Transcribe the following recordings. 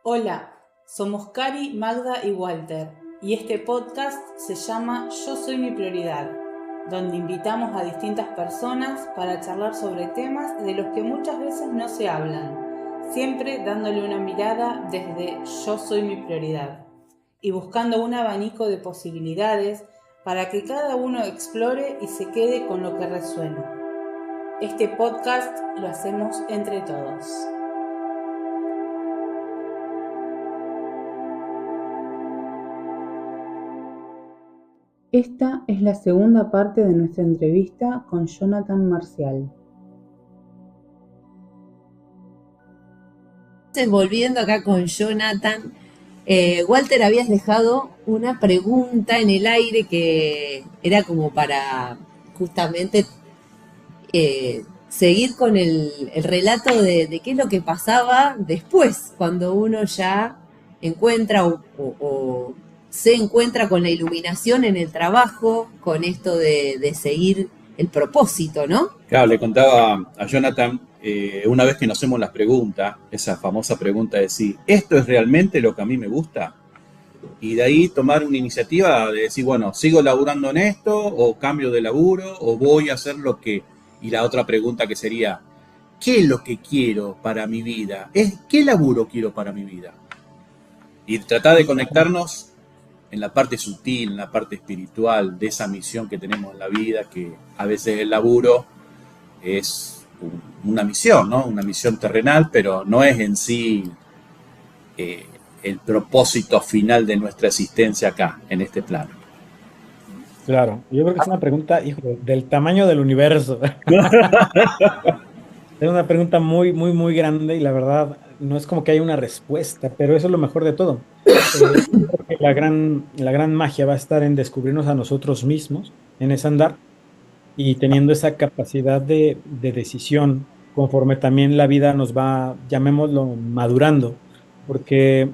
Hola, somos Cari, Magda y Walter, y este podcast se llama Yo soy mi prioridad, donde invitamos a distintas personas para charlar sobre temas de los que muchas veces no se hablan, siempre dándole una mirada desde Yo soy mi prioridad, y buscando un abanico de posibilidades para que cada uno explore y se quede con lo que resuena. Este podcast lo hacemos entre todos. Esta es la segunda parte de nuestra entrevista con Jonathan Marcial. Entonces, volviendo acá con Jonathan, Walter, habías dejado una pregunta en el aire que era como para justamente seguir con el relato de qué es lo que pasaba después, cuando uno ya encuentra o se encuentra con la iluminación en el trabajo, con esto de seguir el propósito, ¿no? Claro, le contaba a Jonathan, una vez que nos hacemos las preguntas, esa famosa pregunta de si ¿esto es realmente lo que a mí me gusta? Y de ahí tomar una iniciativa de decir, bueno, ¿sigo laburando en esto o cambio de laburo o voy a hacer lo que... Y la otra pregunta que sería, ¿qué es lo que quiero para mi vida? ¿Qué laburo quiero para mi vida? Y tratar de conectarnos en la parte sutil, en la parte espiritual de esa misión que tenemos en la vida, que a veces el laburo es una misión, ¿no? Una misión terrenal, pero no es en sí el propósito final de nuestra existencia acá, en este plano. Claro, yo creo que es una pregunta, hijo, del tamaño del universo. Es una pregunta muy, muy, muy grande y la verdad no es como que haya una respuesta, pero eso es lo mejor de todo. Yo creo que la gran magia va a estar en descubrirnos a nosotros mismos, en ese andar, y teniendo esa capacidad de decisión, conforme también la vida nos va, llamémoslo, madurando, porque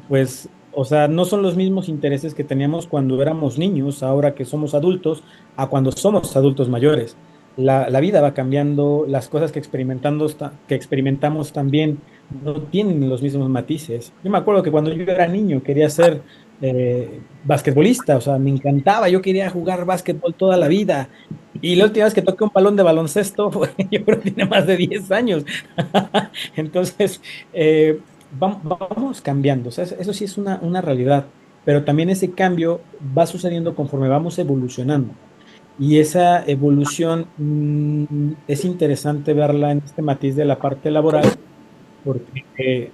pues, o sea, no son los mismos intereses que teníamos cuando éramos niños, ahora que somos adultos, a cuando somos adultos mayores. La vida va cambiando, las cosas que experimentamos también no tienen los mismos matices. Yo me acuerdo que cuando yo era niño quería ser basquetbolista, o sea, me encantaba, yo quería jugar básquetbol toda la vida. Y la última vez que toqué un balón de baloncesto, yo creo que tiene más de 10 años. Entonces, vamos cambiando, o sea, eso sí es una realidad, pero también ese cambio va sucediendo conforme vamos evolucionando. Y esa evolución es interesante verla en este matiz de la parte laboral, porque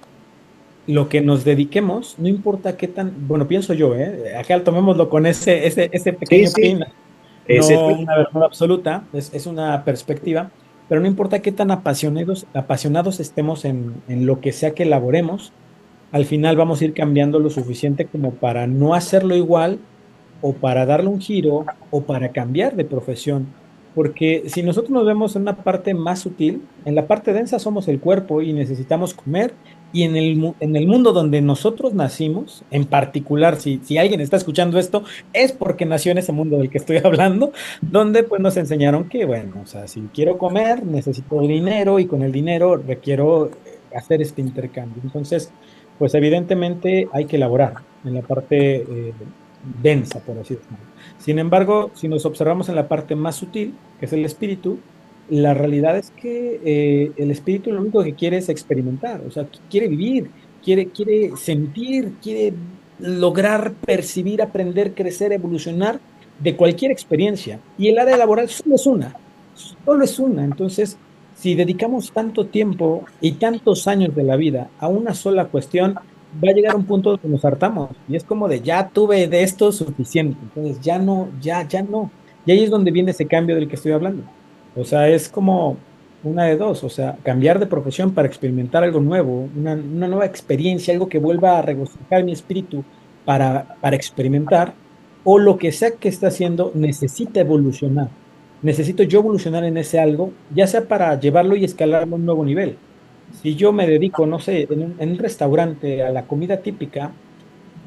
lo que nos dediquemos, no importa qué tan, bueno, pienso yo, acá tomémoslo con ese Sí, pequeño sí. pin, no una verdad absoluta, es una perspectiva, pero no importa qué tan apasionados estemos en lo que sea que elaboremos, al final vamos a ir cambiando lo suficiente como para no hacerlo igual o para darle un giro o para cambiar de profesión. Porque si nosotros nos vemos en una parte más sutil, en la parte densa somos el cuerpo y necesitamos comer. Y en el mundo donde nosotros nacimos, en particular, si alguien está escuchando esto, es porque nació en ese mundo del que estoy hablando, donde pues nos enseñaron que, bueno, o sea, si quiero comer, necesito dinero y con el dinero requiero hacer este intercambio. Entonces, pues evidentemente hay que elaborar en la parte densa, por así decirlo. Sin embargo, si nos observamos en la parte más sutil, que es el espíritu, la realidad es que el espíritu lo único que quiere es experimentar, o sea, quiere vivir, quiere sentir, quiere lograr percibir, aprender, crecer, evolucionar de cualquier experiencia. Y el área laboral solo es una, solo es una. Entonces, si dedicamos tanto tiempo y tantos años de la vida a una sola cuestión, va a llegar un punto donde nos hartamos y es como de ya tuve de esto suficiente, entonces ya no, ya no. Y ahí es donde viene ese cambio del que estoy hablando. O sea, es como una de dos, o sea, cambiar de profesión para experimentar algo nuevo, una nueva experiencia, algo que vuelva a regocijar mi espíritu para experimentar, o lo que sea que esté haciendo necesita evolucionar. Necesito yo evolucionar en ese algo, ya sea para llevarlo y escalarlo a un nuevo nivel. Si yo me dedico, no sé, en un restaurante a la comida típica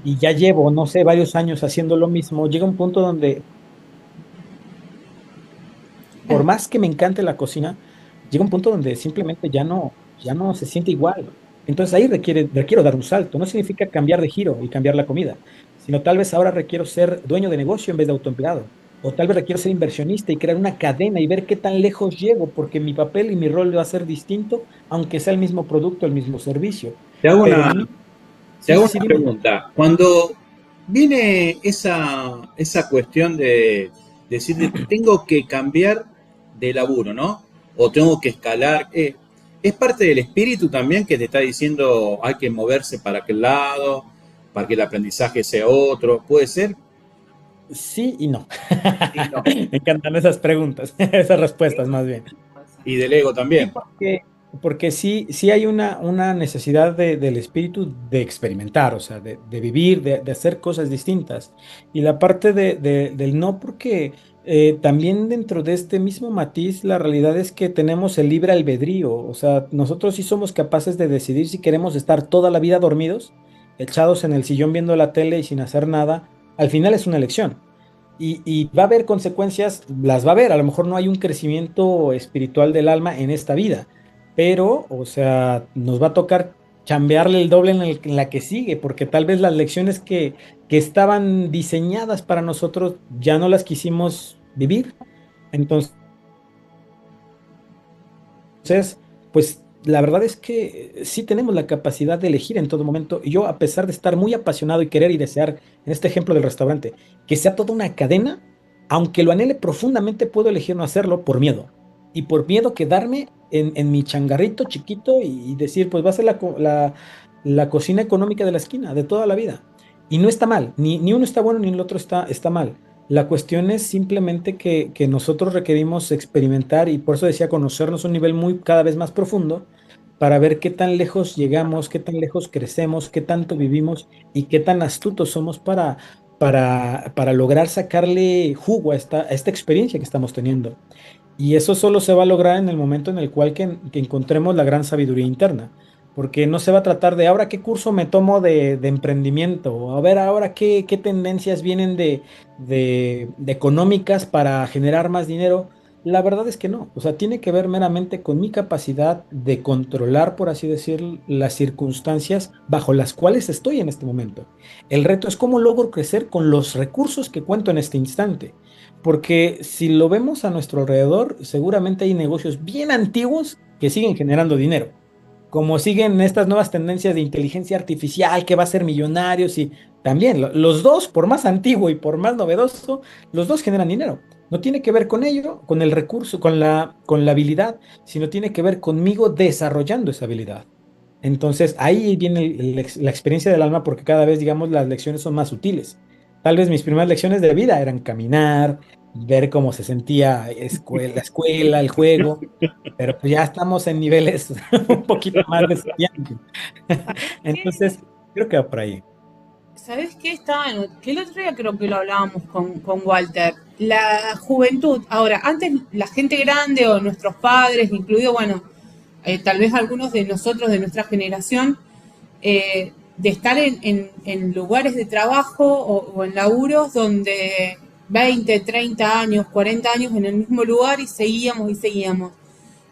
y ya llevo, no sé, varios años haciendo lo mismo, llega un punto donde, por más que me encante la cocina, llega un punto donde simplemente ya no se siente igual. Entonces ahí requiero dar un salto. No significa cambiar de giro y cambiar la comida, sino tal vez ahora requiero ser dueño de negocio en vez de autoempleado. O tal vez requiero ser inversionista y crear una cadena y ver qué tan lejos llego, porque mi papel y mi rol va a ser distinto, aunque sea el mismo producto, el mismo servicio. Te hago Pero una, no, te sí, hago sí, sí, una dime. pregunta. Cuando viene esa cuestión de decir, tengo que cambiar de laburo, ¿no? O tengo que escalar. ¿Es parte del espíritu también que te está diciendo hay que moverse para aquel lado, para que el aprendizaje sea otro? ¿Puede ser? Sí y no. Sí, no. Me encantan esas preguntas, esas respuestas más bien. Y del ego Sí, también. porque sí hay una necesidad del espíritu de experimentar, o sea, de vivir, de hacer cosas distintas. Y la parte del no, porque también dentro de este mismo matiz, la realidad es que tenemos el libre albedrío, o sea, nosotros sí somos capaces de decidir si queremos estar toda la vida dormidos, echados en el sillón viendo la tele y sin hacer nada. Al final es una elección. Y va a haber consecuencias, las va a haber. A lo mejor no hay un crecimiento espiritual del alma en esta vida, pero, o sea, nos va a tocar chambearle el doble en la que sigue, porque tal vez las lecciones que estaban diseñadas para nosotros ya no las quisimos vivir. Entonces, pues la verdad es que sí tenemos la capacidad de elegir en todo momento. Y yo, a pesar de estar muy apasionado y querer y desear, en este ejemplo del restaurante, que sea toda una cadena, aunque lo anhele profundamente, puedo elegir no hacerlo por miedo. Y por miedo quedarme en mi changarrito chiquito y decir, pues va a ser la cocina económica de la esquina, de toda la vida. Y no está mal, ni uno está bueno ni el otro está mal. La cuestión es simplemente que nosotros requerimos experimentar y por eso decía conocernos a un nivel muy cada vez más profundo para ver qué tan lejos llegamos, qué tan lejos crecemos, qué tanto vivimos y qué tan astutos somos para lograr sacarle jugo a esta experiencia que estamos teniendo. Y eso solo se va a lograr en el momento en el cual que encontremos la gran sabiduría interna. Porque no se va a tratar de ahora qué curso me tomo de emprendimiento, o a ver ahora qué tendencias vienen de económicas para generar más dinero. La verdad es que no. O sea, tiene que ver meramente con mi capacidad de controlar, por así decir, las circunstancias bajo las cuales estoy en este momento. El reto es cómo logro crecer con los recursos que cuento en este instante. Porque si lo vemos a nuestro alrededor, seguramente hay negocios bien antiguos que siguen generando dinero. Como siguen estas nuevas tendencias de inteligencia artificial que va a ser millonarios y también los dos, por más antiguo y por más novedoso, los dos generan dinero. No tiene que ver con ello, con el recurso, con la habilidad, sino tiene que ver conmigo desarrollando esa habilidad. Entonces ahí viene la experiencia del alma porque cada vez, digamos, las lecciones son más sutiles. Tal vez mis primeras lecciones de vida eran caminar, ver cómo se sentía la escuela, el juego, pero pues ya estamos en niveles un poquito más desafiantes. Entonces, creo que va por ahí. ¿Sabés qué? Que el otro día creo que lo hablábamos con Walter. La juventud. Ahora, antes la gente grande o nuestros padres, incluido, bueno, tal vez algunos de nosotros, de nuestra generación, de estar en lugares de trabajo o en laburos donde 20, 30 años, 40 años en el mismo lugar y seguíamos y seguíamos.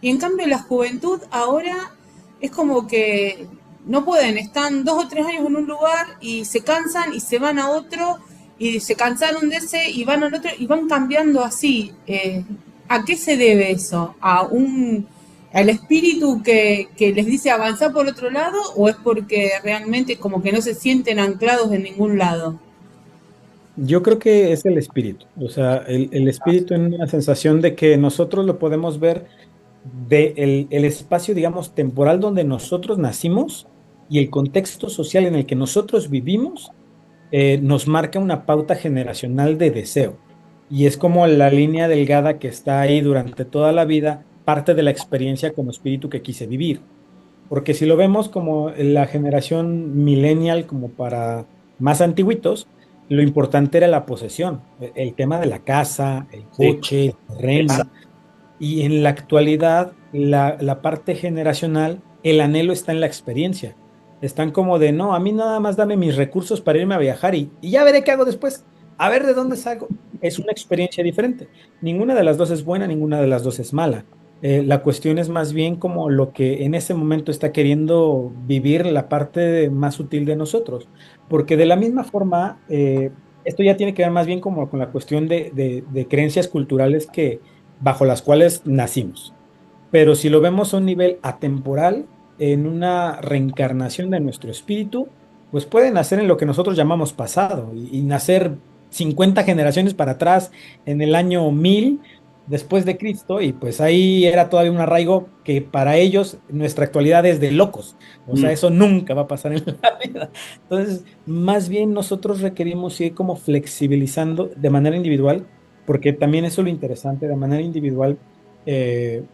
Y en cambio la juventud ahora es como que no pueden, están 2 o 3 años en un lugar y se cansan y se van a otro y se cansaron de ese y van al otro y van cambiando así. ¿A qué se debe eso? ¿Al espíritu que les dice avanzar por otro lado o es porque realmente como que no se sienten anclados en ningún lado? Yo creo que es el espíritu, o sea, el espíritu en una sensación de que nosotros lo podemos ver el espacio, digamos, temporal donde nosotros nacimos y el contexto social en el que nosotros vivimos nos marca una pauta generacional de deseo. Y es como la línea delgada que está ahí durante toda la vida, parte de la experiencia como espíritu que quise vivir. Porque si lo vemos como la generación millennial, como para más antiguitos, lo importante era la posesión, el tema de la casa, el Sí, coche, el terreno. exacto. Y en la actualidad, la parte generacional, el anhelo está en la experiencia. Están como de, no, a mí nada más dame mis recursos para irme a viajar y ya veré qué hago después. A ver de dónde salgo. Es una experiencia diferente. Ninguna de las dos es buena, ninguna de las dos es mala. La cuestión es más bien como lo que en ese momento está queriendo vivir la parte más sutil de nosotros. Porque de la misma forma, esto ya tiene que ver más bien como con la cuestión de creencias culturales que, bajo las cuales nacimos. Pero si lo vemos a un nivel atemporal, en una reencarnación de nuestro espíritu, pues puede nacer en lo que nosotros llamamos pasado y nacer 50 generaciones para atrás en el año 1000 después de Cristo, y pues ahí era todavía un arraigo que para ellos nuestra actualidad es de locos. O sea, eso nunca va a pasar en la vida. Entonces, más bien nosotros requerimos ir como flexibilizando de manera individual, porque también eso es lo interesante, de manera individual. En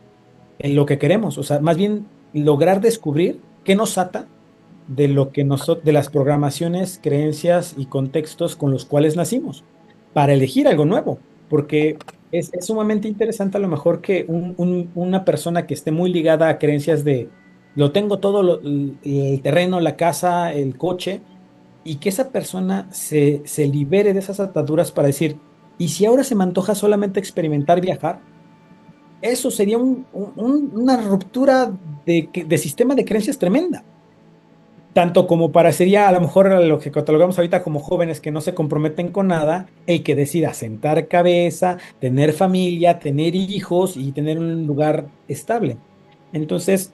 lo que queremos, o sea, más bien lograr descubrir qué nos ata de lo que de las programaciones, creencias y contextos con los cuales nacimos, para elegir algo nuevo, porque es sumamente interesante a lo mejor que una persona que esté muy ligada a creencias de lo tengo todo, el terreno, la casa, el coche, y que esa persona se libere de esas ataduras para decir, ¿y si ahora se me antoja solamente experimentar viajar? Eso sería una ruptura de sistema de creencias tremenda. Tanto como para sería a lo mejor lo que catalogamos ahorita como jóvenes que no se comprometen con nada, el que decida sentar cabeza, tener familia, tener hijos y tener un lugar estable. Entonces,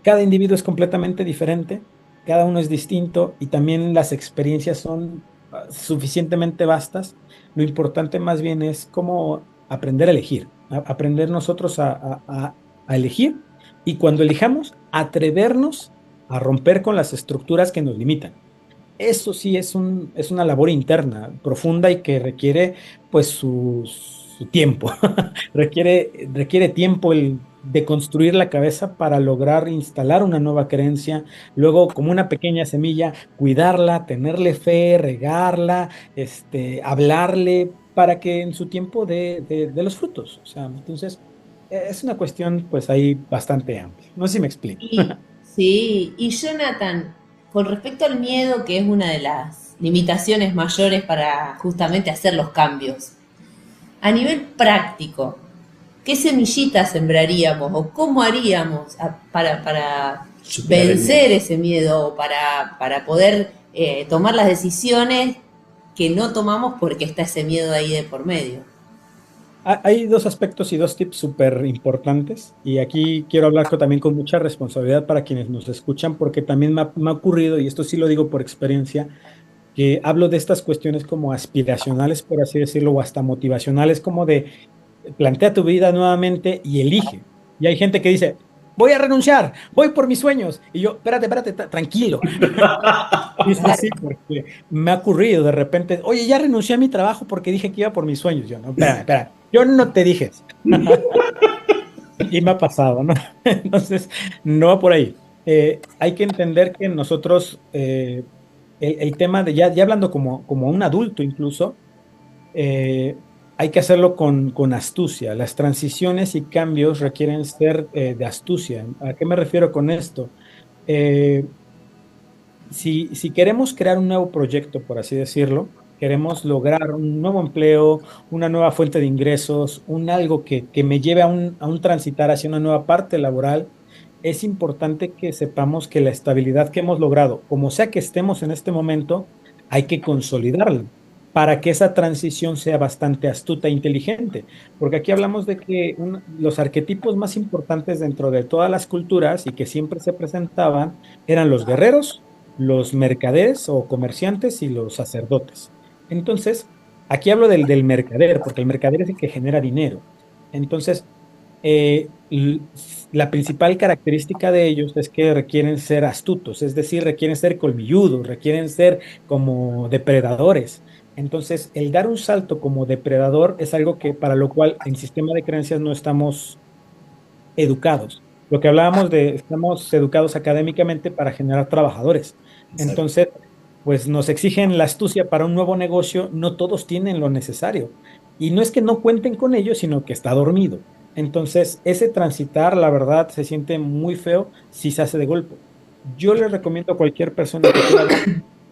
cada individuo es completamente diferente, cada uno es distinto y también las experiencias son suficientemente vastas. Lo importante más bien es cómo aprender a elegir, aprender nosotros a elegir, y cuando elijamos, atrevernos a romper con las estructuras que nos limitan. Eso sí es una labor interna, profunda, y que requiere pues su tiempo. Requiere tiempo el de construir la cabeza para lograr instalar una nueva creencia, luego como una pequeña semilla, cuidarla, tenerle fe, regarla, hablarle para que en su tiempo de los frutos. O sea, entonces es una cuestión pues ahí bastante amplia. No sé si me explico. Sí, y Jonathan, con respecto al miedo, que es una de las limitaciones mayores para justamente hacer los cambios, a nivel práctico, ¿qué semillitas sembraríamos o cómo haríamos para vencer ese miedo o para poder tomar las decisiones que no tomamos porque está ese miedo ahí de por medio? Hay dos aspectos y dos tips súper importantes, y aquí quiero hablar también con mucha responsabilidad para quienes nos escuchan, porque también me ha ocurrido, y esto sí lo digo por experiencia, que hablo de estas cuestiones como aspiracionales, por así decirlo, o hasta motivacionales, como de plantea tu vida nuevamente y elige. Y hay gente que dice, voy a renunciar, voy por mis sueños. Y yo, espérate, tranquilo. Es así, porque me ha ocurrido de repente, oye, ya renuncié a mi trabajo porque dije que iba por mis sueños. Yo, no, espera, yo no te dije eso. Y me ha pasado, ¿no? Entonces, no va por ahí. Hay que entender que nosotros, el tema de ya hablando como un adulto incluso, hay que hacerlo con astucia. Las transiciones y cambios requieren ser de astucia. ¿A qué me refiero con esto? Si queremos crear un nuevo proyecto, por así decirlo, queremos lograr un nuevo empleo, una nueva fuente de ingresos, algo que me lleve a un transitar hacia una nueva parte laboral, es importante que sepamos que la estabilidad que hemos logrado, como sea que estemos en este momento, hay que consolidarla para que esa transición sea bastante astuta e inteligente. Porque aquí hablamos de que los arquetipos más importantes dentro de todas las culturas y que siempre se presentaban eran los guerreros, los mercaderes o comerciantes y los sacerdotes. Entonces, aquí hablo del mercader, porque el mercader es el que genera dinero. Entonces, eh, la principal característica de ellos es que requieren ser astutos, es decir, requieren ser colmilludos, requieren ser como depredadores. Entonces, el dar un salto como depredador es algo que para lo cual en sistema de creencias no estamos educados. Lo que hablábamos de, estamos educados académicamente para generar trabajadores. Entonces, pues nos exigen la astucia para un nuevo negocio, no todos tienen lo necesario. Y no es que no cuenten con ello, sino que está dormido. Entonces, ese transitar, la verdad, se siente muy feo si se hace de golpe. Yo le recomiendo a cualquier persona que quiera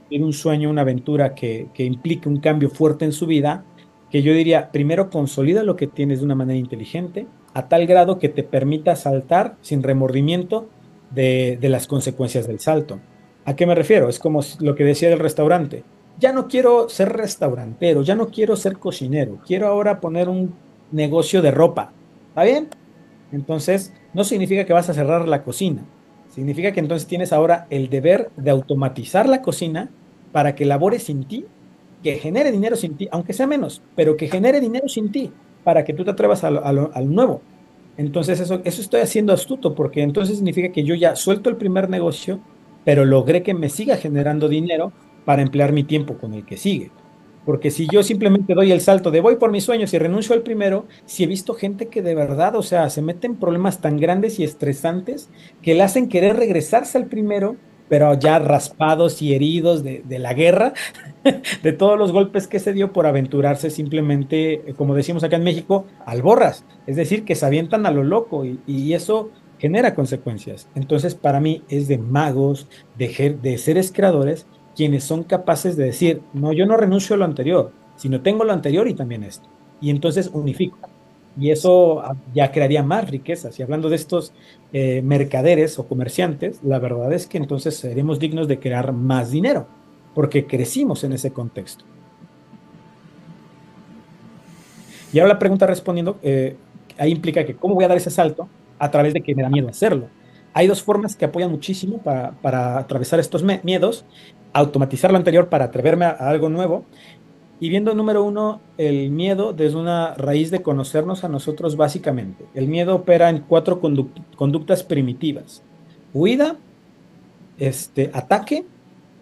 vivir un sueño, una aventura que implique un cambio fuerte en su vida, que yo diría, primero consolida lo que tienes de una manera inteligente, a tal grado que te permita saltar sin remordimiento de las consecuencias del salto. ¿A qué me refiero? Es como lo que decía del restaurante. Ya no quiero ser restaurantero, ya no quiero ser cocinero, quiero ahora poner un negocio de ropa. ¿Está bien? Entonces, no significa que vas a cerrar la cocina. Significa que entonces tienes ahora el deber de automatizar la cocina para que labore sin ti, que genere dinero sin ti, aunque sea menos, pero que genere dinero sin ti, para que tú te atrevas al nuevo. Entonces, eso estoy haciendo astuto, porque entonces significa que yo ya suelto el primer negocio, pero logré que me siga generando dinero para emplear mi tiempo con el que sigue. Porque si yo simplemente doy el salto de voy por mis sueños y renuncio al primero, si he visto gente que de verdad, o sea, se mete en problemas tan grandes y estresantes que le hacen querer regresarse al primero, pero ya raspados y heridos de la guerra, de todos los golpes que se dio por aventurarse simplemente, como decimos acá en México, al borras. Es decir, que se avientan a lo loco y eso genera consecuencias. Entonces, para mí es de magos, de seres creadores quienes son capaces de decir, no, yo no renuncio a lo anterior, sino tengo lo anterior y también esto. Y entonces unifico. Y eso ya crearía más riquezas. Y hablando de estos mercaderes o comerciantes, la verdad es que entonces seremos dignos de crear más dinero, porque crecimos en ese contexto. Y ahora la pregunta respondiendo, ahí implica que cómo voy a dar ese salto a través de que me da miedo hacerlo. Hay dos formas que apoyan muchísimo para atravesar estos miedos: automatizar lo anterior para atreverme a algo nuevo, y viendo número uno, el miedo desde una raíz de conocernos a nosotros básicamente. El miedo opera en 4 conductas primitivas: huida, ataque,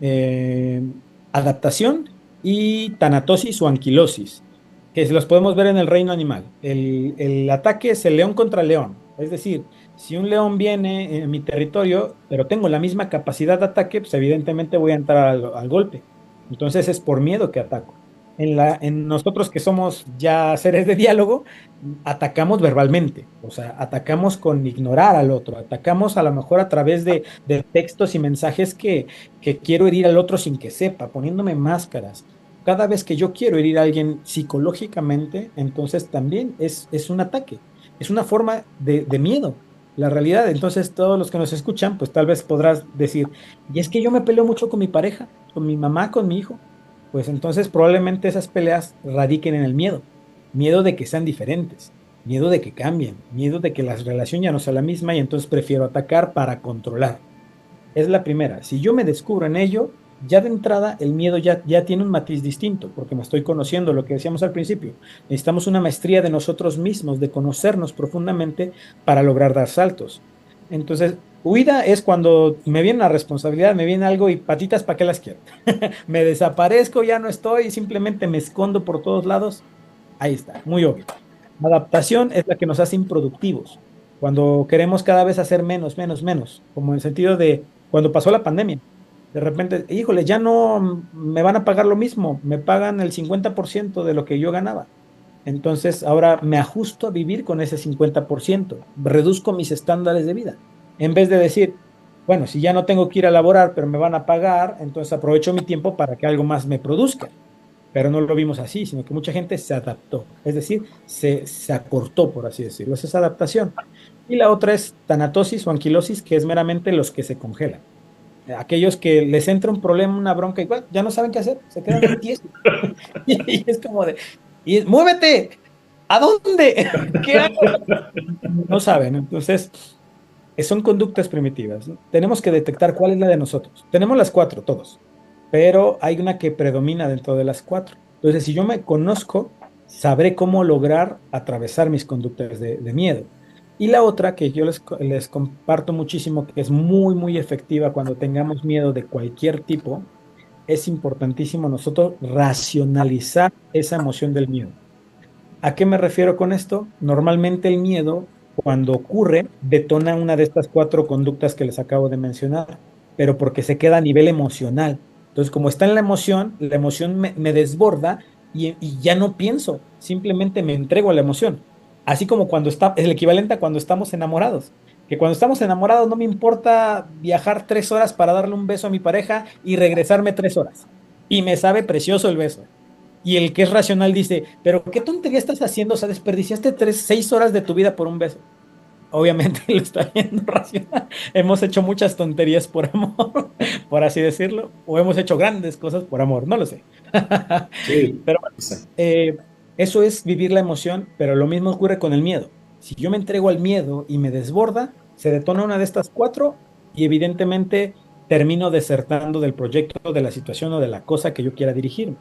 eh, adaptación y tanatosis o anquilosis, que los podemos ver en el reino animal. El ataque es el león contra león, es decir, si un león viene en mi territorio, pero tengo la misma capacidad de ataque, pues evidentemente voy a entrar al golpe. Entonces es por miedo que ataco. En nosotros que somos ya seres de diálogo, atacamos verbalmente, o sea, atacamos con ignorar al otro, atacamos a lo mejor a través de textos y mensajes que quiero herir al otro sin que sepa, poniéndome máscaras. Cada vez que yo quiero herir a alguien psicológicamente, entonces también es un ataque, es una forma de miedo. La realidad, entonces todos los que nos escuchan, pues tal vez podrás decir, y es que yo me peleo mucho con mi pareja, con mi mamá, con mi hijo. Pues entonces probablemente esas peleas radiquen en el miedo. Miedo de que sean diferentes, miedo de que cambien, miedo de que la relación ya no sea la misma y entonces prefiero atacar para controlar. Es la primera. Si yo me descubro en ello, ya de entrada el miedo ya tiene un matiz distinto, porque me estoy conociendo, lo que decíamos al principio. Necesitamos una maestría de nosotros mismos, de conocernos profundamente para lograr dar saltos. Entonces, huida es cuando me viene una responsabilidad, me viene algo y patitas, ¿para qué las quiero? Me desaparezco, ya no estoy, simplemente me escondo por todos lados. Ahí está, muy obvio. Adaptación es la que nos hace improductivos, cuando queremos cada vez hacer menos, menos, menos, como en el sentido de cuando pasó la pandemia. De repente, híjole, ya no me van a pagar lo mismo, me pagan el 50% de lo que yo ganaba. Entonces ahora me ajusto a vivir con ese 50%, reduzco mis estándares de vida. En vez de decir, bueno, si ya no tengo que ir a laborar, pero me van a pagar, entonces aprovecho mi tiempo para que algo más me produzca. Pero no lo vimos así, sino que mucha gente se adaptó, es decir, se acortó, por así decirlo. Esa es adaptación. Y la otra es tanatosis o anquilosis, que es meramente los que se congelan. Aquellos que les entra un problema, una bronca, igual ya no saben qué hacer, se quedan tiesos. Y es como de, muévete, ¿a dónde? ¿Qué hago? No saben, entonces son conductas primitivas, ¿no? Tenemos que detectar cuál es la de nosotros. Tenemos las 4, todos, pero hay una que predomina dentro de las 4. Entonces, si yo me conozco, sabré cómo lograr atravesar mis conductas de miedo. Y la otra que yo les comparto muchísimo, que es muy, muy efectiva cuando tengamos miedo de cualquier tipo, es importantísimo nosotros racionalizar esa emoción del miedo. ¿A qué me refiero con esto? Normalmente el miedo, cuando ocurre, detona una de estas 4 conductas que les acabo de mencionar, pero porque se queda a nivel emocional. Entonces, como está en la emoción me desborda y ya no pienso, simplemente me entrego a la emoción. Así como cuando es el equivalente a cuando estamos enamorados. Que cuando estamos enamorados no me importa viajar 3 horas para darle un beso a mi pareja y regresarme 3 horas. Y me sabe precioso el beso. Y el que es racional dice, pero ¿qué tontería estás haciendo? O sea, desperdiciaste 6 horas de tu vida por un beso. Obviamente lo está viendo racional. Hemos hecho muchas tonterías por amor, por así decirlo, o hemos hecho grandes cosas por amor, no lo sé. Sí, Pero bueno, exacto. eso es vivir la emoción, pero lo mismo ocurre con el miedo. Si yo me entrego al miedo y me desborda, se detona una de estas 4 y evidentemente termino desertando del proyecto, de la situación o de la cosa que yo quiera dirigirme.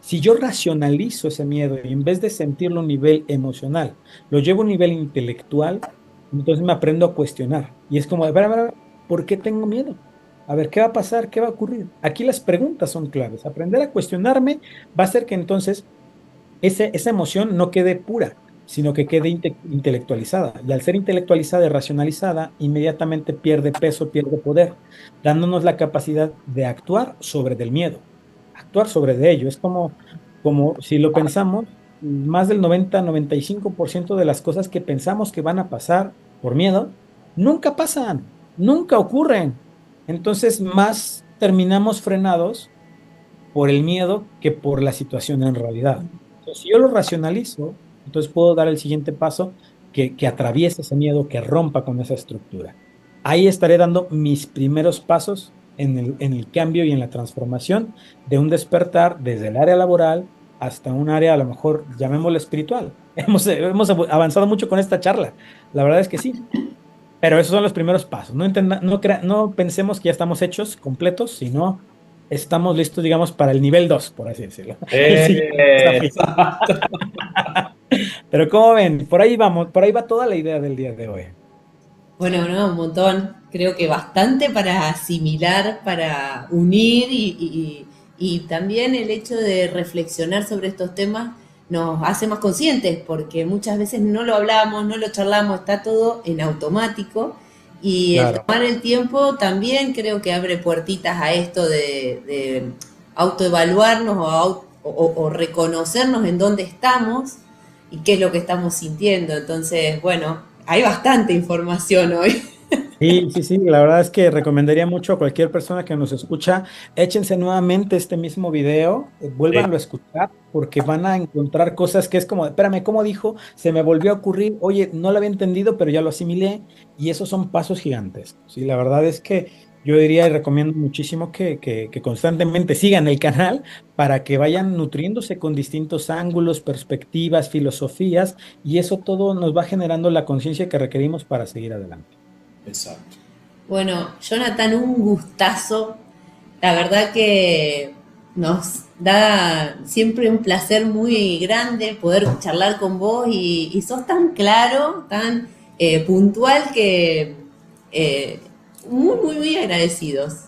Si yo racionalizo ese miedo y en vez de sentirlo a un nivel emocional, lo llevo a un nivel intelectual, entonces me aprendo a cuestionar. Y es como, a ver, ¿por qué tengo miedo? A ver, ¿qué va a pasar? ¿Qué va a ocurrir? Aquí las preguntas son claves. Aprender a cuestionarme va a hacer que entonces esa emoción no quede pura, sino que quede intelectualizada. Y al ser intelectualizada y racionalizada, inmediatamente pierde peso, pierde poder, dándonos la capacidad de actuar sobre del miedo, actuar sobre de ello. Es como si lo pensamos, más del 90-95% de las cosas que pensamos que van a pasar por miedo, nunca pasan, nunca ocurren. Entonces, más terminamos frenados por el miedo que por la situación en realidad. Entonces, si yo lo racionalizo, entonces puedo dar el siguiente paso que atraviese ese miedo, que rompa con esa estructura. Ahí estaré dando mis primeros pasos en el cambio y en la transformación de un despertar desde el área laboral hasta un área, a lo mejor, llamémoslo espiritual. Hemos avanzado mucho con esta charla. La verdad es que sí. Pero esos son los primeros pasos. No pensemos que ya estamos hechos, completos, sino estamos listos, digamos, para el nivel 2, por así decirlo. El siguiente desafío. Exacto. Pero como ven, por ahí vamos, por ahí va toda la idea del día de hoy. Bueno, no, un montón. Creo que bastante para asimilar, para unir y también el hecho de reflexionar sobre estos temas nos hace más conscientes porque muchas veces no lo hablamos, no lo charlamos, está todo en automático y el Claro. tomar el tiempo también creo que abre puertitas a esto de autoevaluarnos o reconocernos en dónde estamos y qué es lo que estamos sintiendo. Entonces, bueno, hay bastante información hoy. Sí, sí, sí, la verdad es que recomendaría mucho a cualquier persona que nos escucha, échense nuevamente este mismo video, Sí, vuélvanlo a escuchar, porque van a encontrar cosas que es como, espérame, ¿cómo dijo? Se me volvió a ocurrir, oye, no lo había entendido, pero ya lo asimilé, y esos son pasos gigantes. Sí, la verdad es que yo diría y recomiendo muchísimo que constantemente sigan el canal para que vayan nutriéndose con distintos ángulos, perspectivas, filosofías, y eso todo nos va generando la conciencia que requerimos para seguir adelante. exacto. Bueno, Jonathan, un gustazo. La verdad que nos da siempre un placer muy grande poder charlar con vos y sos tan claro, tan puntual que eh, muy agradecidos.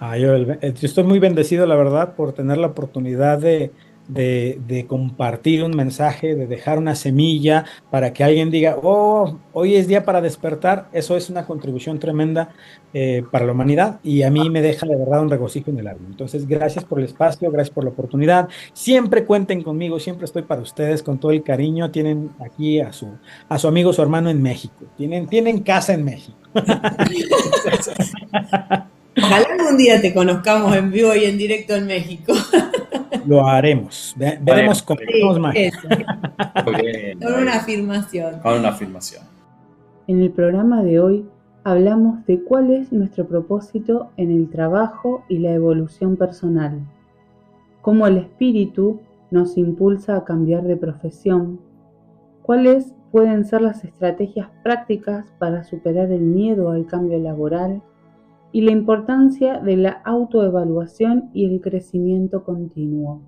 Yo estoy muy bendecido, la verdad, por tener la oportunidad de compartir un mensaje, de dejar una semilla para que alguien diga, oh, hoy es día para despertar. Eso es una contribución tremenda para la humanidad y a mí me deja de verdad un regocijo en el alma. Entonces, gracias por el espacio, gracias por la oportunidad. Siempre cuenten conmigo, siempre estoy para ustedes con todo el cariño. Tienen aquí a su amigo, su hermano en México. Tienen casa en México. Ojalá algún día te conozcamos en vivo y en directo en México. Lo haremos. Veremos Haremos, cómo haremos. hacemos magia. Eso, Muy bien, con una afirmación. con una afirmación. En el programa de hoy hablamos de cuál es nuestro propósito en el trabajo y la evolución personal, cómo el espíritu nos impulsa a cambiar de profesión, cuáles pueden ser las estrategias prácticas para superar el miedo al cambio laboral y la importancia de la autoevaluación y el crecimiento continuo.